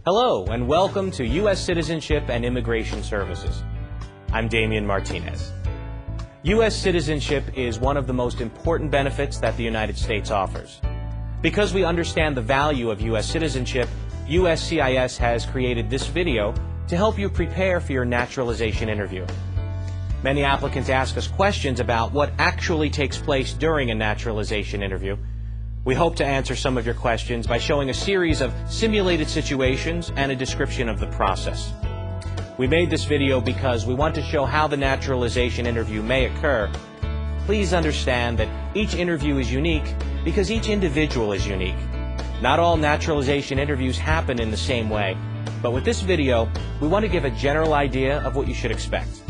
Hello, and welcome to U.S. Citizenship and Immigration Services. I'm Damian Martinez. U.S. citizenship is one of the most important benefits that the United States offers. Because we understand the value of U.S. citizenship, USCIS has created this video to help you prepare for your naturalization interview. Many applicants ask us questions about what actually takes place during a naturalization interview. We hope to answer some of your questions by showing a series of simulated situations and a description of the process. We made this video because we want to show how the naturalization interview may occur. Please understand that each interview is unique because each individual is unique. Not all naturalization interviews happen in the same way, but with this video, we want to give a general idea of what you should expect.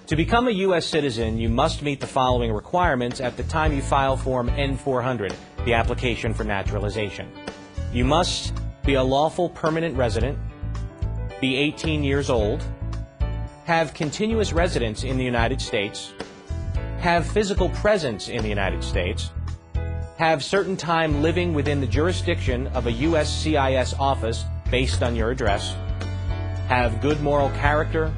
To become a U.S. citizen, you must meet the following requirements at the time you file Form N-400, the application for naturalization. You must be a lawful permanent resident, be 18 years old, have continuous residence in the United States, have physical presence in the United States, have certain time living within the jurisdiction of a USCIS office based on your address, have good moral character,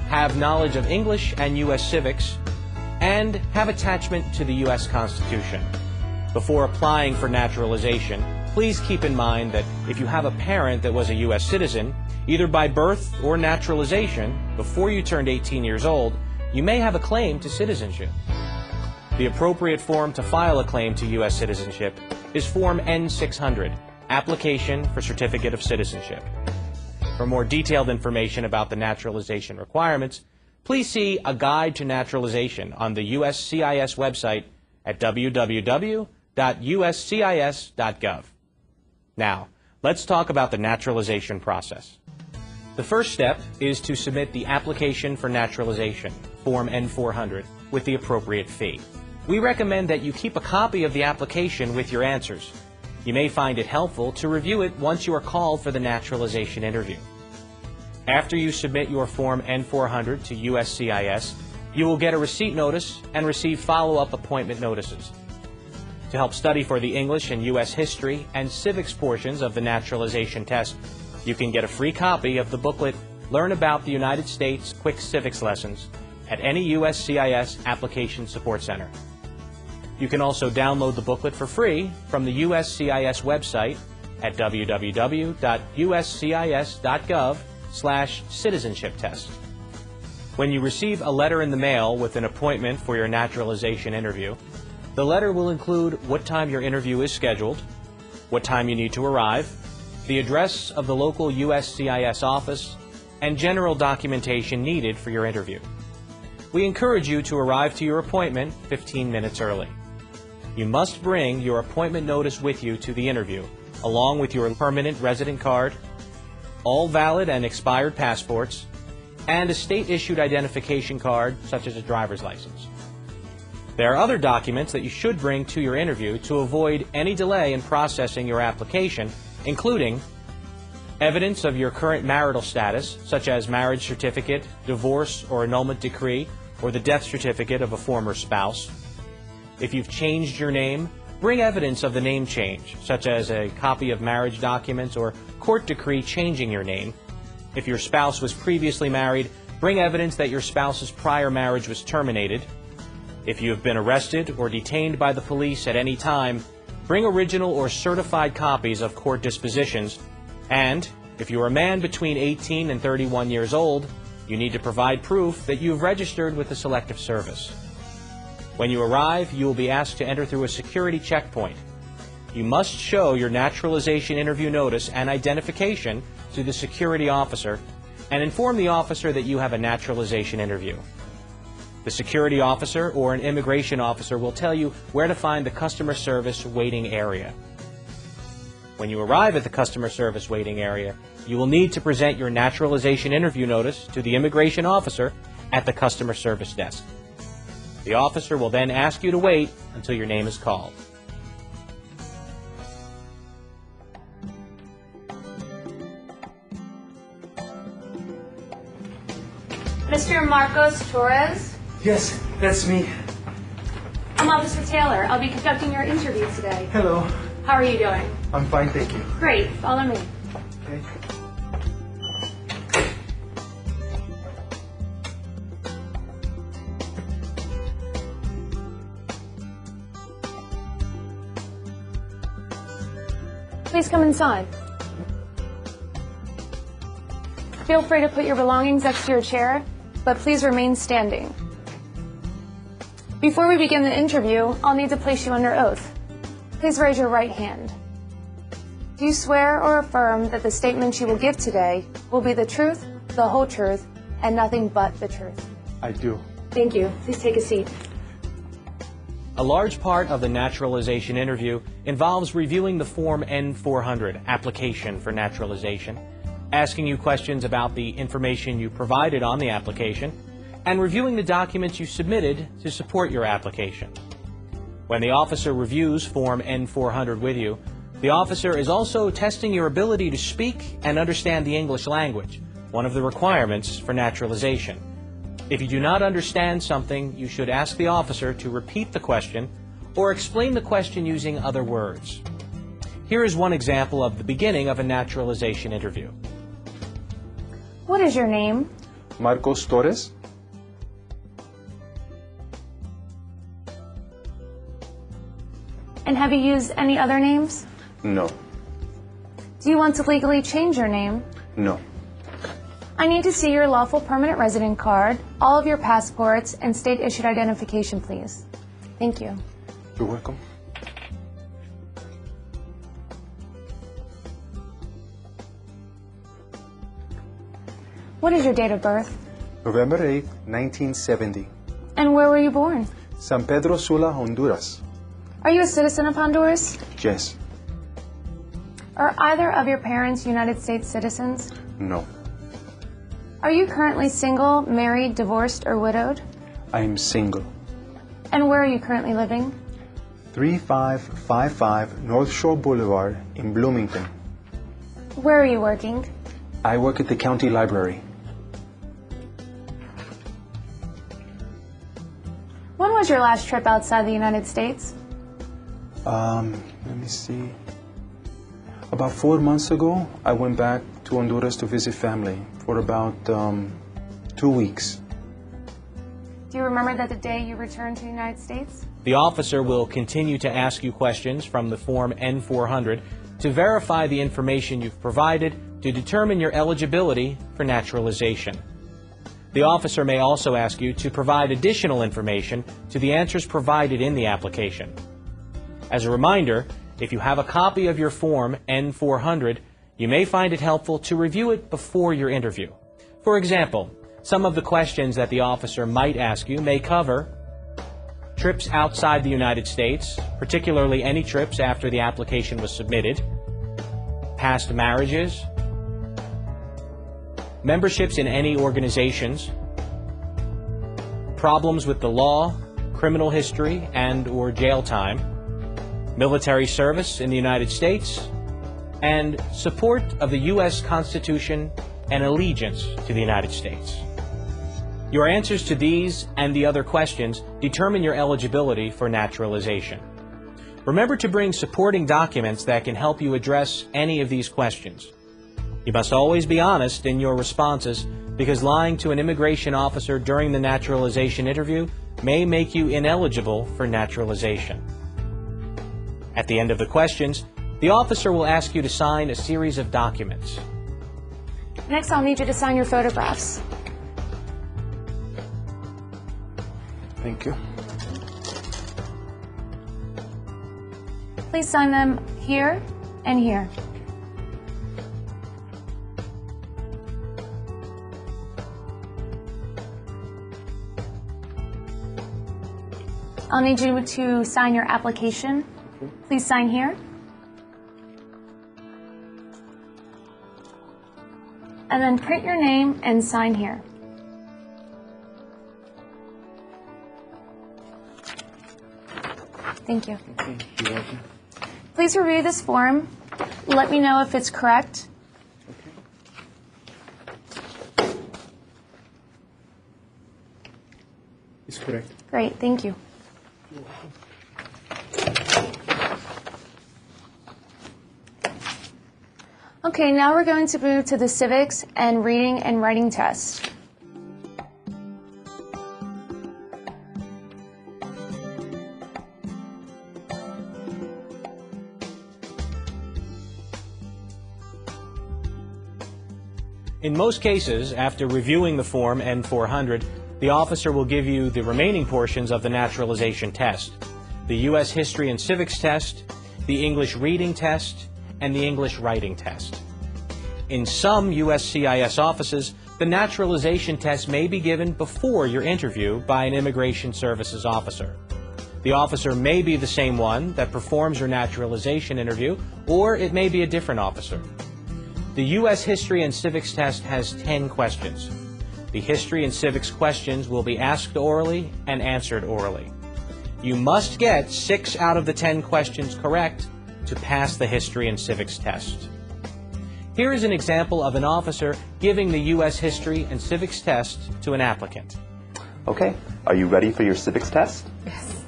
have knowledge of English and U.S. civics, and have attachment to the U.S. Constitution. Before applying for naturalization, please keep in mind that if you have a parent that was a U.S. citizen, either by birth or naturalization, before you turned 18 years old, you may have a claim to citizenship. The appropriate form to file a claim to U.S. citizenship is Form N-600, Application for Certificate of Citizenship. For more detailed information about the naturalization requirements, please see A Guide to Naturalization on the USCIS website at www.uscis.gov. Now, let's talk about the naturalization process. The first step is to submit the application for naturalization, Form N-400, with the appropriate fee. We recommend that you keep a copy of the application with your answers. You may find it helpful to review it once you are called for the naturalization interview. After you submit your Form N-400 to USCIS, you will get a receipt notice and receive follow-up appointment notices. To help study for the English and U.S. history and civics portions of the naturalization test, you can get a free copy of the booklet Learn About the United States Quick Civics Lessons at any USCIS Application Support Center. You can also download the booklet for free from the USCIS website at www.uscis.gov/citizenship test. When you receive a letter in the mail with an appointment for your naturalization interview, the letter will include what time your interview is scheduled, what time you need to arrive, the address of the local USCIS office, and general documentation needed for your interview. We encourage you to arrive to your appointment 15 minutes early. You must bring your appointment notice with you to the interview, along with your permanent resident card, all valid and expired passports, and a state-issued identification card, such as a driver's license. There are other documents that you should bring to your interview to avoid any delay in processing your application, including evidence of your current marital status, such as marriage certificate, divorce or annulment decree, or the death certificate of a former spouse. If you've changed your name, bring evidence of the name change, such as a copy of marriage documents or court decree changing your name. If your spouse was previously married, bring evidence that your spouse's prior marriage was terminated. If you have been arrested or detained by the police at any time, bring original or certified copies of court dispositions. And if you are a man between 18 and 31 years old, you need to provide proof that you have registered with the Selective Service. When you arrive, you will be asked to enter through a security checkpoint. You must show your naturalization interview notice and identification to the security officer and inform the officer that you have a naturalization interview. The security officer or an immigration officer will tell you where to find the customer service waiting area. When you arrive at the customer service waiting area, you will need to present your naturalization interview notice to the immigration officer at the customer service desk. The officer will then ask you to wait until your name is called. Mr. Marcos Torres? Yes, that's me. I'm Officer Taylor. I'll be conducting your interview today. Hello. How are you doing? I'm fine, thank you. Great. Follow me. Okay. Please come inside. Feel free to put your belongings next to your chair, but please remain standing. Before we begin the interview, I'll need to place you under oath. Please raise your right hand. Do you swear or affirm that the statements you will give today will be the truth, the whole truth, and nothing but the truth? I do. Thank you. Please take a seat. A large part of the naturalization interview involves reviewing the Form N-400, application for naturalization, asking you questions about the information you provided on the application, and reviewing the documents you submitted to support your application. When the officer reviews Form N-400 with you, the officer is also testing your ability to speak and understand the English language, one of the requirements for naturalization. If you do not understand something, you should ask the officer to repeat the question or explain the question using other words. Here is one example of the beginning of a naturalization interview. What is your name? Marcos Torres. And have you used any other names? No. Do you want to legally change your name? No. I need to see your lawful permanent resident card, all of your passports, and state-issued identification, please. Thank you. You're welcome. What is your date of birth? November 8, 1970. And where were you born? San Pedro Sula, Honduras. Are you a citizen of Honduras? Yes. Are either of your parents United States citizens? No. Are you currently single, married, divorced, or widowed? I am single. And where are you currently living? 3555 North Shore Boulevard in Bloomington. Where are you working? I work at the county library. When was your last trip outside the United States? Let me see. About 4 months ago, I went back to Honduras to visit family for about 2 weeks. Do you remember that the day you returned to the United States? The officer will continue to ask you questions from the Form N-400 to verify the information you've provided to determine your eligibility for naturalization. The officer may also ask you to provide additional information to the answers provided in the application. As a reminder, if you have a copy of your Form N-400, you may find it helpful to review it before your interview. For example, some of the questions that the officer might ask you may cover trips outside the United States, particularly any trips after the application was submitted, past marriages, memberships in any organizations, problems with the law, criminal history and/or jail time, military service in the United States, and support of the U.S. Constitution and allegiance to the United States. Your answers to these and the other questions determine your eligibility for naturalization. Remember to bring supporting documents that can help you address any of these questions. You must always be honest in your responses because lying to an immigration officer during the naturalization interview may make you ineligible for naturalization. At the end of the questions, the officer will ask you to sign a series of documents. Next, I'll need you to sign your photographs. Thank you. Please sign them here and here. I'll need you to sign your application. Please sign here. And then print your name and sign here. Thank you. Okay, you're welcome. Please review this form. Let me know if it's correct. Okay. It's correct. Great, thank you. Okay, now we're going to move to the civics and reading and writing test. In most cases, after reviewing the form N400, the officer will give you the remaining portions of the naturalization test: the U.S. history and civics test, the English reading test, and the English writing test. In some USCIS offices, the naturalization test may be given before your interview by an immigration services officer. The officer may be the same one that performs your naturalization interview, or it may be a different officer. The U.S. history and civics test has 10 questions. The history and civics questions will be asked orally and answered orally. You must get 6 out of the 10 questions correct to pass the history and civics test. Here is an example of an officer giving the U.S. history and civics test to an applicant. Okay, are you ready for your civics test? Yes.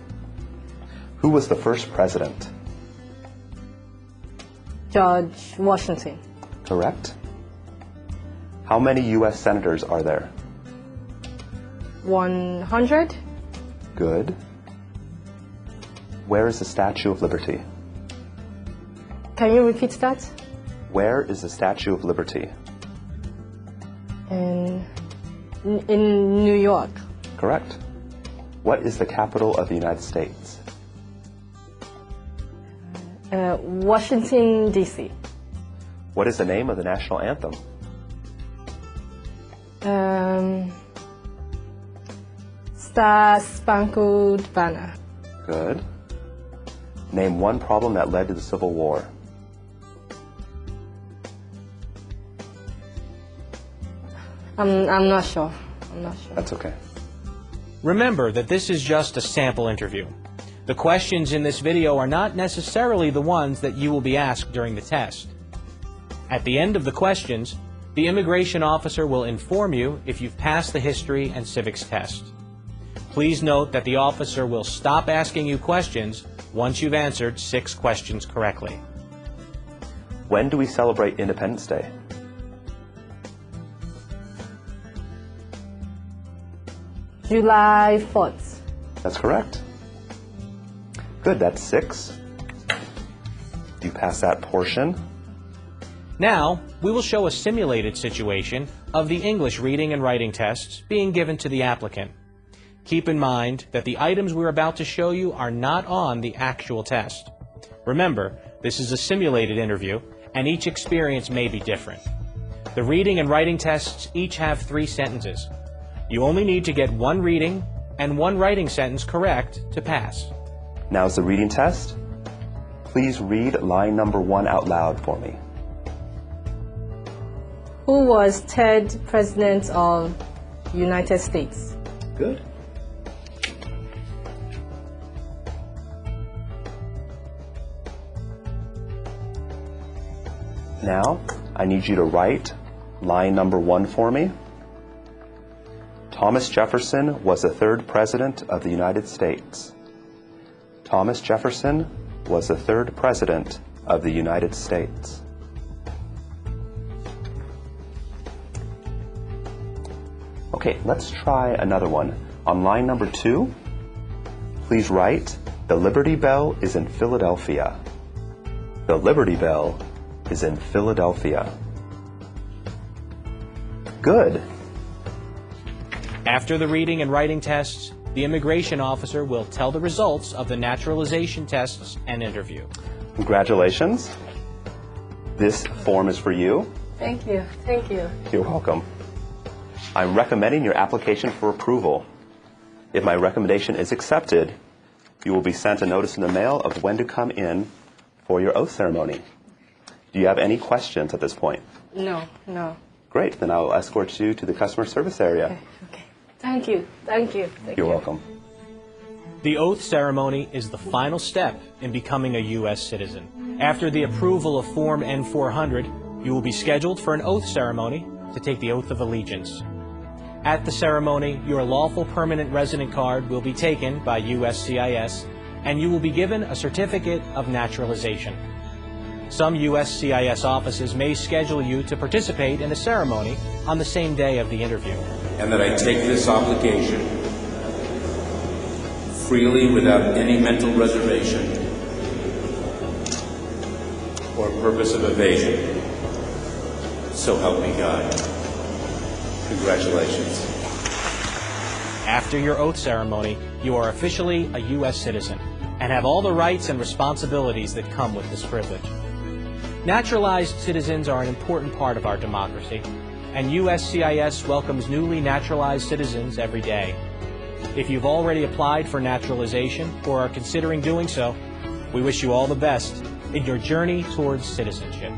Who was the first president? George Washington. Correct. How many U.S. senators are there? 100. Good. Where is the Statue of Liberty? Can you repeat that? Where is the Statue of Liberty? In New York. Correct. What is the capital of the United States? Washington, D.C. What is the name of the national anthem? Star Spangled Banner. Good. Name one problem that led to the Civil War. I'm not sure. That's okay. Remember that this is just a sample interview. The questions in this video are not necessarily the ones that you will be asked during the test. At the end of the questions, the immigration officer will inform you if you've passed the history and civics test. Please note that the officer will stop asking you questions once you've answered 6 questions correctly. When do we celebrate Independence Day? July 4th. That's correct. Good, that's 6. You passed that portion. Now, we will show a simulated situation of the English reading and writing tests being given to the applicant. Keep in mind that the items we're about to show you are not on the actual test. Remember, this is a simulated interview, and each experience may be different. The reading and writing tests each have 3 sentences. You only need to get 1 reading and 1 writing sentence correct to pass. Now is the reading test. Please read line number 1 out loud for me. Who was 3rd President of United States? Good. Now, I need you to write line number 1 for me. Thomas Jefferson was the 3rd President of the United States. Thomas Jefferson was the 3rd President of the United States. Okay, let's try another one. On line number 2, please write, the Liberty Bell is in Philadelphia. The Liberty Bell is in Philadelphia. Good. After the reading and writing tests, the immigration officer will tell the results of the naturalization tests and interview. Congratulations. This form is for you. Thank you. Thank you. You're welcome. I'm recommending your application for approval. If my recommendation is accepted, you will be sent a notice in the mail of when to come in for your oath ceremony. Do you have any questions at this point? No. Great, then I will escort you to the customer service area. Okay. Thank you. You're welcome. The oath ceremony is the final step in becoming a U.S. citizen. After the approval of Form N400, you will be scheduled for an oath ceremony to take the oath of allegiance. At the ceremony, your lawful permanent resident card will be taken by USCIS, and you will be given a certificate of naturalization. Some USCIS offices may schedule you to participate in a ceremony on the same day of the interview. And that I take this obligation freely without any mental reservation or purpose of evasion. So help me God. Congratulations. After your oath ceremony, you are officially a U.S. citizen and have all the rights and responsibilities that come with this privilege. Naturalized citizens are an important part of our democracy, and USCIS welcomes newly naturalized citizens every day. If you've already applied for naturalization or are considering doing so, we wish you all the best in your journey towards citizenship.